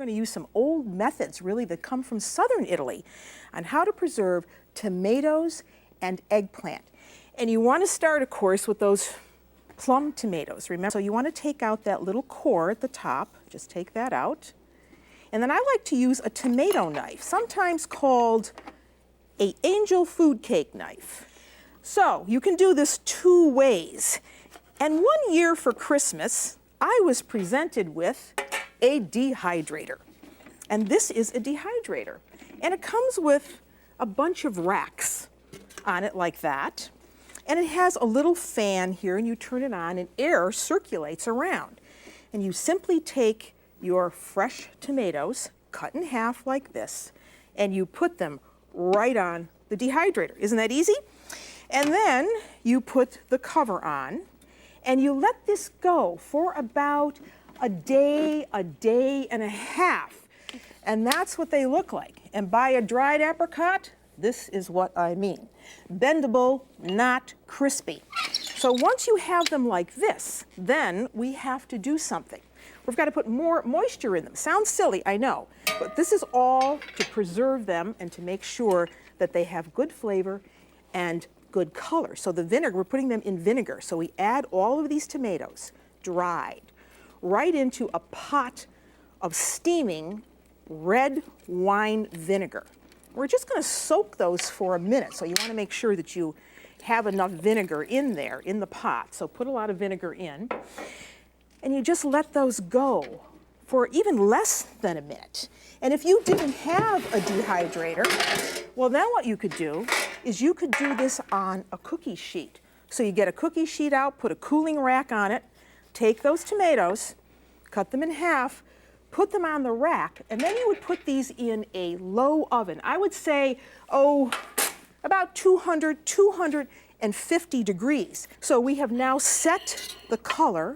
going to use some old methods, really, that come from southern Italy on how to preserve tomatoes and eggplant. And you want to start, of course, with those plum tomatoes, remember? So you want to take out that little core at the top, just take that out. And then I like to use a tomato knife, sometimes called an angel food cake knife. So you can do this two ways. And one year for Christmas, I was presented with a dehydrator. And this is a dehydrator. And it comes with a bunch of racks on it like that. And it has a little fan here, and you turn it on and air circulates around. And you simply take your fresh tomatoes, cut in half like this, and you put them right on the dehydrator. Isn't that easy? And then you put the cover on, and you let this go for about a day and a half. And that's what they look like. And by a dried apricot, this is what I mean. Bendable, not crispy. So once you have them like this, then we have to do something. We've got to put more moisture in them. Sounds silly, I know, but this is all to preserve them and to make sure that they have good flavor and good color. So the vinegar, we're putting them in vinegar. So we add all of these tomatoes, dried, right into a pot of steaming red wine vinegar. We're just going to soak those for a minute. So you want to make sure that you have enough vinegar in there, in the pot. So put a lot of vinegar in. And you just let those go for even less than a minute. And if you didn't have a dehydrator, well, then what you could do is you could do this on a cookie sheet. So you get a cookie sheet out, put a cooling rack on it, take those tomatoes, cut them in half, put them on the rack, and then you would put these in a low oven. I would say, about 200, 250 degrees. So we have now set the color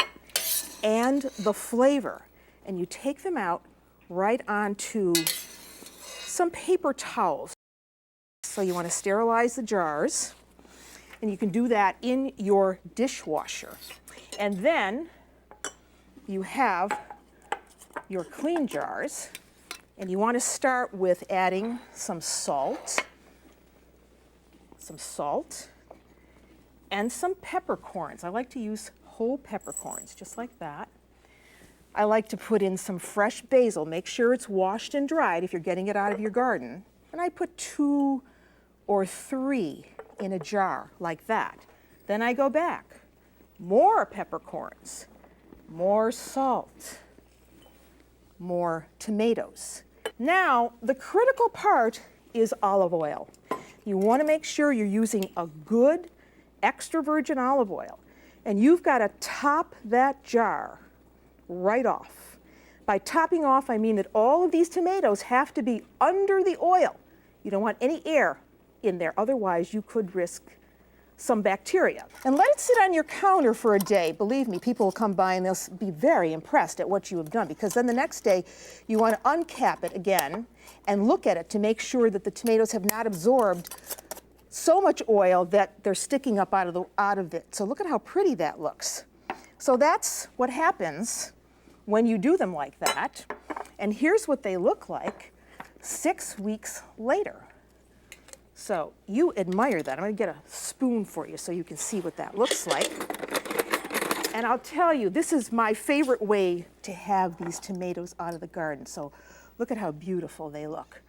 and the flavor. And you take them out right onto some paper towels. So you want to sterilize the jars, and you can do that in your dishwasher. And then you have your clean jars, and you want to start with adding some salt, and some peppercorns. I like to use whole peppercorns, just like that. I like to put in some fresh basil. Make sure it's washed and dried if you're getting it out of your garden. And I put 2 or 3 in a jar like that. Then I go back. More peppercorns, more salt, more tomatoes. Now, the critical part is olive oil. You want to make sure you're using a good extra virgin olive oil. And you've got to top that jar right off. By topping off, I mean that all of these tomatoes have to be under the oil. You don't want any air in there, otherwise you could risk some bacteria. And let it sit on your counter for a day. Believe me, people will come by and they'll be very impressed at what you have done, because then the next day you want to uncap it again and look at it to make sure that the tomatoes have not absorbed so much oil that they're sticking up out of it. So look at how pretty that looks. So that's what happens when you do them like that. And here's what they look like 6 weeks later. So you admire that. I'm going to get a spoon for you so you can see what that looks like. And I'll tell you, this is my favorite way to have these tomatoes out of the garden. So look at how beautiful they look.